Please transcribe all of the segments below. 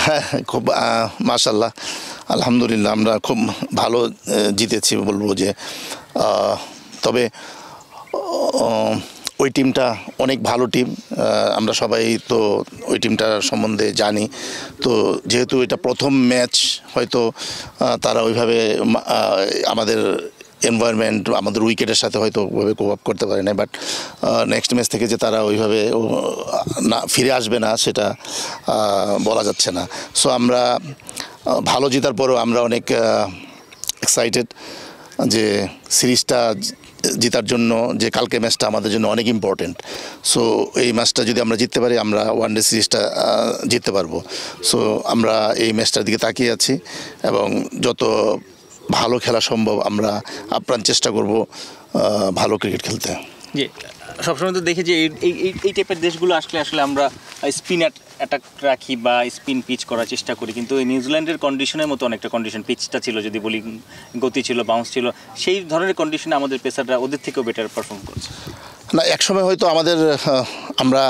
হ্যাঁ, খুব মাশাআল্লাহ, আলহামদুলিল্লাহ আমরা খুব ভালো জিতেছি বলবো যে। তবে ওই টিমটা অনেক ভালো টিম, আমরা সবাই তো ওই টিমটার সম্বন্ধে জানি। তো যেহেতু এটা প্রথম ম্যাচ, হয়তো তারা ওইভাবে আমাদের এনভায়রনমেন্ট, আমাদের উইকেটের সাথে হয়তো ওইভাবে কোপ আপ করতে পারে না, বাট নেক্সট ম্যাচ থেকে যে তারা ওইভাবে না ফিরে আসবে না সেটা বলা যাচ্ছে না। সো আমরা ভালো জেতার পরেও আমরা অনেক এক্সাইটেড যে সিরিজটা জেতার জন্য, যে কালকে ম্যাচটা আমাদের জন্য অনেক ইম্পর্টেন্ট। সো এই ম্যাচটা যদি আমরা জিততে পারি, আমরা ওয়ানডে সিরিজটা জিততে পারবো। সো আমরা এই ম্যাচটার দিকে তাকিয়ে আছি এবং যত ভালো খেলা সম্ভব আমরা আপ্রাণ চেষ্টা করব ভালো ক্রিকেট খেলতে। জি, সবসময় তো দেখি যে এই টাইপের দেশগুলো আসলে আমরা স্পিন অ্যাটাক রাখি বা স্পিন পিচ করার চেষ্টা করি, কিন্তু এই নিউজিল্যান্ডের কন্ডিশনের মতো অনেকটা কন্ডিশন, পিচটা ছিল, যদি বলি গতি ছিল, বাউন্স ছিল, সেই ধরনের কন্ডিশনে আমাদের পেসাররা ওদের থেকেও বেটার পারফর্ম করছে না। একসময় হয়তো আমরা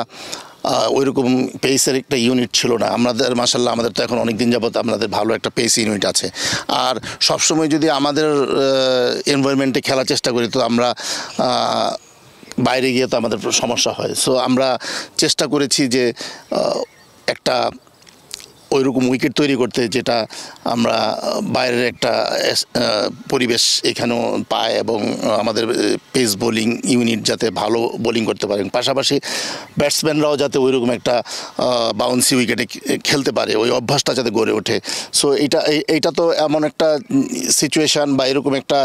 ওইরকম পেসের একটা ইউনিট ছিল না আমাদের, মাশাআল্লাহ আমাদের তো এখন অনেক দিন যাবত আমাদের ভালো একটা পেস ইউনিট আছে। আর সবসময় যদি আমাদের এনভায়রনমেন্টে খেলার চেষ্টা করি, তো আমরা বাইরে গিয়ে তো আমাদের সমস্যা হয়। সো আমরা চেষ্টা করেছি যে একটা ওইরকম উইকেট তৈরি করতে, যেটা আমরা বাইরের একটা পরিবেশ এখানেও পাই এবং আমাদের পেস বোলিং ইউনিট যাতে ভালো বোলিং করতে পারেন, পাশাপাশি ব্যাটসম্যানরাও যাতে ওইরকম একটা বাউন্সি উইকেটে খেলতে পারে, ওই অভ্যাসটা যাতে গড়ে ওঠে। সো এইটা তো এমন একটা সিচুয়েশান বা এরকম একটা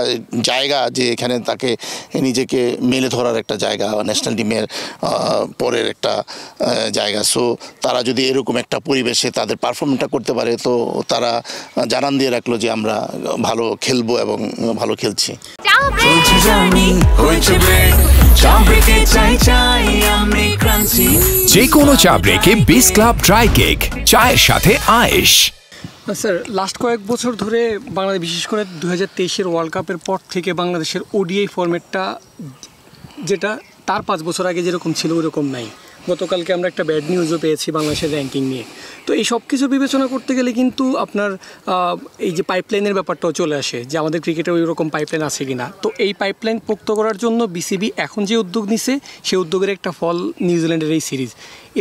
জায়গা যে এখানে তাকে নিজেকে মেলে ধরার একটা জায়গা, ন্যাশনাল টিমের পরের একটা জায়গা। সো তারা যদি এরকম একটা পরিবেশে তাদের পারফর্মটা করতে পারে, তো তারা জানান দিয়ে রাখলো যে আমরা ভালো খেলবো এবং ভালো খেলছি। যে কোনো চা ব্রেকে বিস ক্লাব ড্রাই কেক, চায়ের সাথে আয়েশ। স্যার, লাস্ট কয়েক বছর ধরে বাংলাদেশ, বিশেষ করে 2023-এর ওয়ার্ল্ড কাপের পর থেকে বাংলাদেশের ওডিআই ফরম্যাটটা, যেটা তার 5 বছর আগে যেরকম ছিল ওরকম নাই। গতকালকে আমরা একটা ব্যাড নিউজও পেয়েছি বাংলাদেশের র্যাঙ্কিং নিয়ে। তো এই সব কিছু বিবেচনা করতে গেলে কিন্তু আপনার এই যে পাইপলাইনের ব্যাপারটাও চলে আসে, যে আমাদের ক্রিকেটে ওই রকম পাইপলাইন আছে কিনা। তো এই পাইপলাইন পোক্ত করার জন্য বিসিবি এখন যে উদ্যোগ নিছে, সেই উদ্যোগের একটা ফল নিউজিল্যান্ডের এই সিরিজ।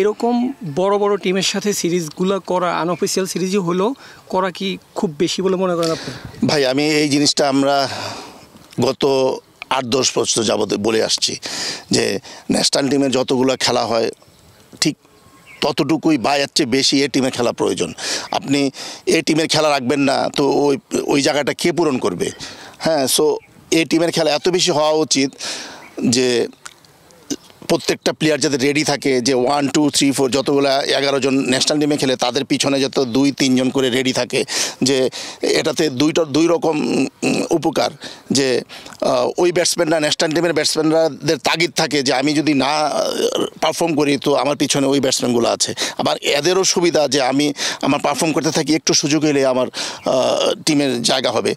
এরকম বড় বড় টিমের সাথে সিরিজগুলো করা, আনঅফিসিয়াল সিরিজই হলেও করা কি খুব বেশি বলে মনে করেন আপনি? ভাই, আমি এই জিনিসটা আমরা গত 8-10 বছর যাবত বলে আসছি যে ন্যাশনাল টিমের যতগুলো খেলা হয় ঠিক ততটুকুই বা এর চেয়ে বেশি এ টিমে খেলা প্রয়োজন। আপনি এ টিমের খেলা রাখবেন না, তো ওই জায়গাটা কে পূরণ করবে? হ্যাঁ, সো এ টিমের খেলা এত বেশি হওয়া উচিত যে প্রত্যেকটা প্লেয়ার যাতে রেডি থাকে, যে 1, 2, 3, 4 যতগুলো 11 জন ন্যাশনাল টিমে খেলে তাদের পিছনে যত 2-3 জন করে রেডি থাকে। যে এটাতে দুই রকম উপকার, যে ওই ব্যাটসম্যানরা, ন্যাশনাল টিমের ব্যাটসম্যানরাদের তাগিদ থাকে যে আমি যদি না পারফর্ম করি তো আমার পিছনে ওই ব্যাটসম্যানগুলো আছে। আবার এদেরও সুবিধা যে আমার পারফর্ম করতে থাকি, একটু সুযোগ এলে আমার টিমের জায়গা হবে।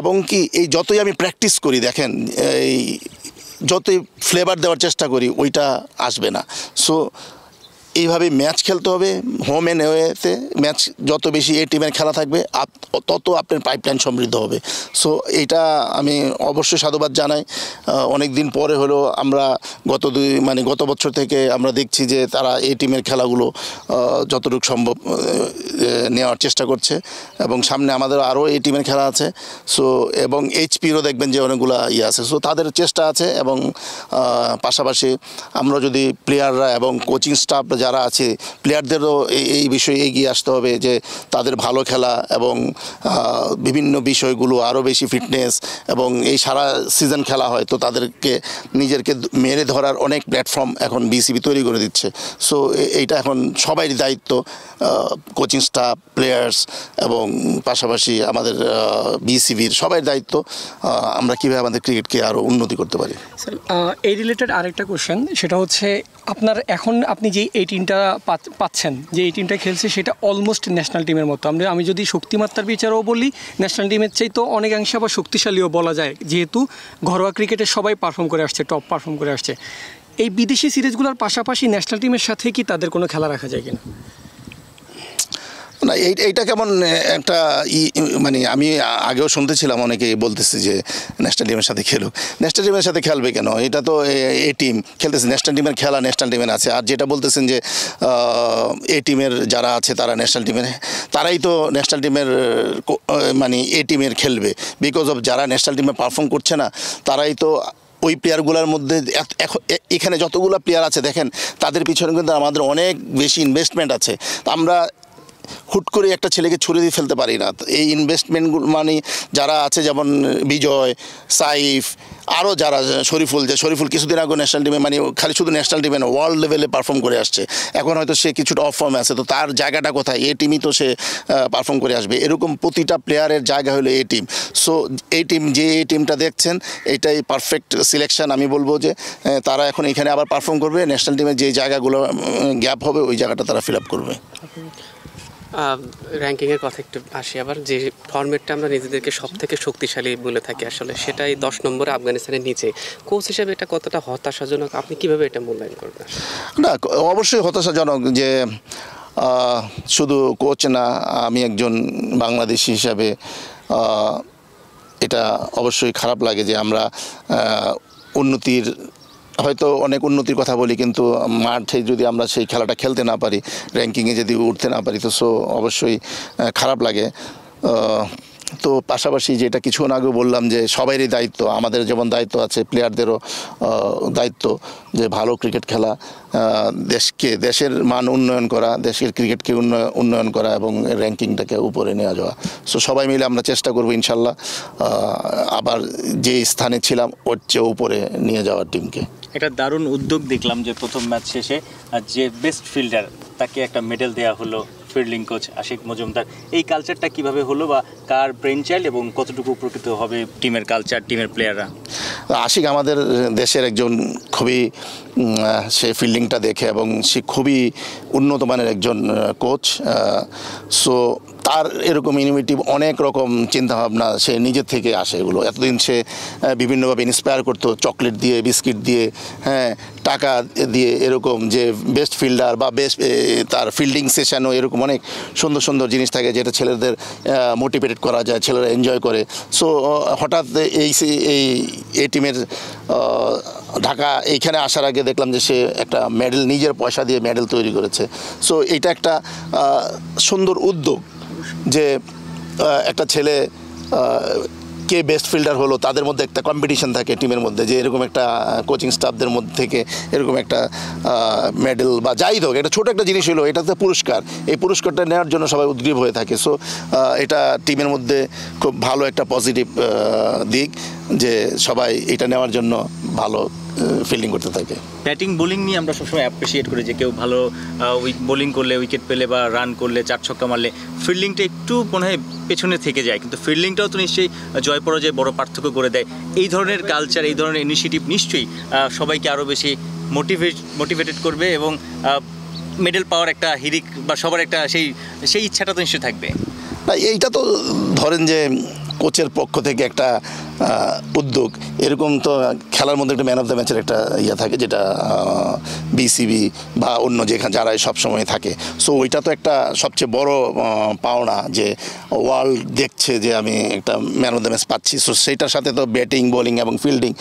এবং কি এই যতই আমি প্র্যাকটিস করি, দেখেন এই যতই ফ্লেভার দেওয়ার চেষ্টা করি ওইটা আসবে না। সো এইভাবে ম্যাচ খেলতে হবে, হোম অ্যান্ড অ্যাওয়েতে ম্যাচ যত বেশি এ টিমের খেলা থাকবে তত আপনার পাইপলাইন সমৃদ্ধ হবে। সো এইটা আমি অবশ্যই সাধুবাদ জানাই। অনেক দিন পরে হলেও আমরা গত বছর থেকে আমরা দেখছি যে তারা এ টিমের খেলাগুলো যতটুকু সম্ভব নেওয়ার চেষ্টা করছে এবং সামনে আমাদের আরও এ টিমের খেলা আছে। সো এবং এইচপিরও দেখবেন যে অনেকগুলো আছে। সো তাদের চেষ্টা আছে এবং পাশাপাশি আমরা যদি প্লেয়াররা এবং কোচিং স্টাফ যারা আছে, প্লেয়ারদেরও এই বিষয়ে এগিয়ে আসতে হবে যে তাদের ভালো খেলা এবং বিভিন্ন বিষয়গুলো আরও বেশি ফিটনেস, এবং এই সারা সিজন খেলা হয় তো তাদেরকে নিজেকে মেরে ধরার অনেক প্ল্যাটফর্ম এখন বিসিবি তৈরি করে দিচ্ছে। সো এইটা এখন সবারই দায়িত্ব, কোচিং স্টাফ, প্লেয়ার্স এবং পাশাপাশি আমাদের বিসিবির সবাই দায়িত্ব আমরা কীভাবে আমাদের ক্রিকেটকে আরও উন্নতি করতে পারি। স্যার, এই রিলেটেড আরেকটা কোশ্চেন, সেটা হচ্ছে আপনি যেই এই টিমটা পাচ্ছেন, যে এই টিমটা খেলছে সেটা অলমোস্ট ন্যাশনাল টিমের মতো। আমি যদি শক্তিমাত্রার বিচারও বলি, ন্যাশনাল টিমের চাই তো অনেকাংশে আবার শক্তিশালীও বলা যায়, যেহেতু ঘরোয়া ক্রিকেটে সবাই পারফর্ম করে আসছে, টপ পারফর্ম করে আসছে। এই বিদেশি সিরিজগুলোর পাশাপাশি ন্যাশনাল টিমের সাথে কি তাদের কোনো খেলা রাখা যায় কিনা? না, না এইটা কেমন একটা মানে আমি আগেও শুনতেছিলাম অনেকে বলতেছে যে ন্যাশনাল টিমের সাথে খেলুক। ন্যাশনাল টিমের সাথে খেলবে কেন? এটা তো এ টিম খেলতেছে, ন্যাশনাল টিমের খেলা ন্যাশনাল টিমের আছে। আর যেটা বলতেছেন যে এ টিমের যারা আছে তারা ন্যাশনাল টিমের, তারাই তো ন্যাশনাল টিমের মানে এ টিমের খেলবে, বিকজ অফ যারা ন্যাশনাল টিমে পারফর্ম করছে না তারাই তো ওই প্লেয়ারগুলোর মধ্যে এখানে যতগুলো প্লেয়ার আছে দেখেন তাদের পিছনে কিন্তু আমাদের অনেক বেশি ইনভেস্টমেন্ট আছে। আমরা হুট করে একটা ছেলেকে ছুড়ে দিয়ে ফেলতে পারি না। এই ইনভেস্টমেন্টগুলো মানে যারা আছে যেমন বিজয়, সাইফ, আরও যারা শরীফুল কিছুদিন আগে ন্যাশনাল টিমে মানে খালি শুধু ন্যাশনাল টিমে না ওয়ার্ল্ড লেভেলে পারফর্ম করে আসছে, এখন হয়তো সে কিছুটা অফ ফর্মে আছে, তো তার জায়গাটা কোথায়? এই টিমই তো সে পারফর্ম করে আসবে। এরকম প্রতিটা প্লেয়ারের জায়গা হলো এই টিম। সো এই টিম যে এই টিমটা দেখছেন এটাই পারফেক্ট সিলেকশন। আমি বলবো যে তারা এখন এখানে আবার পারফর্ম করবে, ন্যাশনাল টিমের যে জায়গাগুলো গ্যাপ হবে ওই জায়গাটা তারা ফিল আপ করবে। র্যাঙ্কিংয়ের কথা একটু আসি আবার, যে ফরম্যাটটা আমরা নিজেদেরকে সব থেকে শক্তিশালী বলে থাকি আসলে সেটাই 10 নম্বরে আফগানিস্তানের নিচে। কোচ হিসেবে এটা কতটা হতাশাজনক, আপনি কিভাবে এটা মূল্যায়ন করবেন? না অবশ্যই হতাশাজনক যে শুধু কোচ না, আমি একজন বাংলাদেশি হিসাবে এটা অবশ্যই খারাপ লাগে যে আমরা উন্নতির হয়তো অনেক উন্নতির কথা বলি, কিন্তু মাঠে যদি আমরা সেই খেলাটা খেলতে না পারি, র্যাঙ্কিংয়ে যদি উঠতে না পারি, তো অবশ্যই খারাপ লাগে। তো পাশাপাশি যেটা কিছুক্ষণ আগে বললাম যে সবারই দায়িত্ব, আমাদের যেমন দায়িত্ব আছে প্লেয়ারদেরও দায়িত্ব যে ভালো ক্রিকেট খেলা, দেশের মান উন্নয়ন করা, দেশের ক্রিকেটকে উন্নয়ন করা এবং র্যাঙ্কিংটাকে উপরে নিয়ে যাওয়া। সো সবাই মিলে আমরা চেষ্টা করবো ইনশাল্লাহ আবার যে স্থানে ছিলাম ওর চেয়ে উপরে নিয়ে যাওয়ার টিমকে। একটা দারুণ উদ্যোগ দেখলাম যে প্রথম ম্যাচ শেষে যে বেস্ট ফিল্ডার তাকে একটা মেডেল দেওয়া হলো, ফিল্ডিং কোচ আশিক মজুমদার। এই কালচারটা কিভাবে হলো বা কার ব্রেন চাইল্ড এবং কতটুকু উপকৃত হবে টিমের কালচার, টিমের প্লেয়াররা? আশিক আমাদের দেশের একজন খুবই সে ফিল্ডিংটা দেখে এবং সে খুবই উন্নত মানের একজন কোচ। সো তার এরকম ইনোভেটিভ অনেক রকম চিন্তাভাবনা সে নিজের থেকে আসে। এগুলো এতদিন সে বিভিন্নভাবে ইন্সপায়ার করতো, চকলেট দিয়ে, বিস্কিট দিয়ে, হ্যাঁ টাকা দিয়ে, এরকম যে বেস্ট ফিল্ডার বা বেস্ট তার ফিল্ডিং সেশনও এরকম অনেক সুন্দর সুন্দর জিনিস থাকে যেটা ছেলেদের মোটিভেটেড করা যায়, ছেলেরা এনজয় করে। সো হঠাৎ এই টিমের ঢাকা এইখানে আসার আগে দেখলাম যে সে একটা মেডেল নিজের পয়সা দিয়ে মেডেল তৈরি করেছে। সো এটা একটা সুন্দর উদ্যোগ যে একটা ছেলে কে বেস্ট ফিল্ডার হলো তাদের মধ্যে একটা কম্পিটিশন থাকে টিমের মধ্যে, যে এরকম একটা কোচিং স্টাফদের মধ্যে থেকে এরকম একটা মেডেল বা যাই হোক একটা ছোটো একটা জিনিস হলো, এটা তো পুরস্কার, এই পুরস্কারটা নেওয়ার জন্য সবাই উদ্গ্রীব হয়ে থাকে। সো এটা টিমের মধ্যে খুব ভালো একটা পজিটিভ দিক যে সবাই এটা নেওয়ার জন্য ভালো ফিল্ডিং করতে থাকে। ব্যাটিং বোলিং নিয়ে আমরা সবসময় অ্যাপ্রিসিয়েট করি যে কেউ ভালো বোলিং করলে, উইকেট পেলে বা রান করলে, 4 ছক্কা মারলে ফিল্ডিংটা একটু মনে হয় পেছনে থেকে যায়, কিন্তু ফিল্ডিংটাও তো নিশ্চয়ই জয় পরাজয় বড় পার্থক্য করে দেয়। এই ধরনের কালচার, এই ধরনের ইনিশিয়েটিভ নিশ্চয়ই সবাইকে আরও বেশি মোটিভেটেড করবে এবং মেডেল পাওয়ার একটা হিরিক বা সবার একটা সেই ইচ্ছাটা তো নিশ্চয়ই থাকবে। না এইটা তো ধরেন যে কোচের পক্ষ থেকে একটা উদ্যোগ, এরকম তো খেলার মধ্যে একটা ম্যান অফ দ্য ম্যাচের একটা ইয়ে থাকে যেটা বিসিবি বা অন্য যেখানে যারাই সবসময় থাকে। সো ওইটা তো একটা সবচেয়ে বড় পাওনা যে ওয়ার্ল্ড দেখছে যে আমি একটা ম্যান অফ দ্য ম্যাচ পাচ্ছি। সো সেইটার সাথে তো ব্যাটিং, বোলিং এবং ফিল্ডিং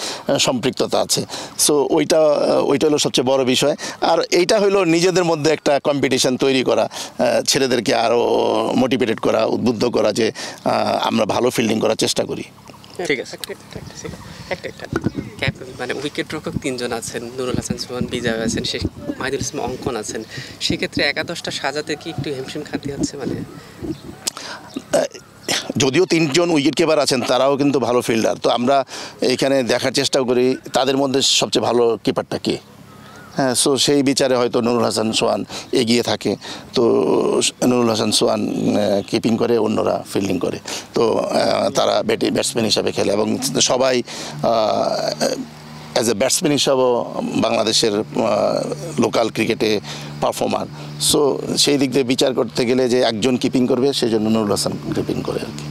সম্পৃক্ততা আছে। সো ওইটা হলো সবচেয়ে বড় বিষয়। আর এইটা হলো নিজেদের মধ্যে একটা কম্পিটিশন তৈরি করা, ছেলেদেরকে আরও মোটিভেটেড করা, উদ্বুদ্ধ করা যে আমরা ভালো ফিল্ডিং করার চেষ্টা করি। ঠিক আছে, একটা মানে উইকেট রক্ষক 3 জন আছেন, নুরুল হাসান সোহান, বিজয় আছেন, মাহিদুল ইসলাম অঙ্কন আছেন, সেক্ষেত্রে একাদশটা সাজাতে কি একটু হিমশিম খাতে হচ্ছে? মানে যদিও 3 জন উইকেট কিপার আছেন তারাও কিন্তু ভালো ফিল্ডার, তো আমরা এখানে দেখার চেষ্টা করি তাদের মধ্যে সবচেয়ে ভালো কিপারটা কে। হ্যাঁ, সো সেই বিচারে হয়তো নুরুল হাসান সোহান এগিয়ে থাকে, তো নুরুল হাসান সোহান কিপিং করে, অন্যরা ফিল্ডিং করে, তো তারা ব্যাটসম্যান হিসাবে খেলে এবং সবাই অ্যাজ এ ব্যাটসম্যান হিসাবেও বাংলাদেশের লোকাল ক্রিকেটে পারফর্মার। সো সেই দিক দিয়ে বিচার করতে গেলে যে একজন কিপিং করবে সেই জন্য নুরুল হাসান কিপিং করে আর কি।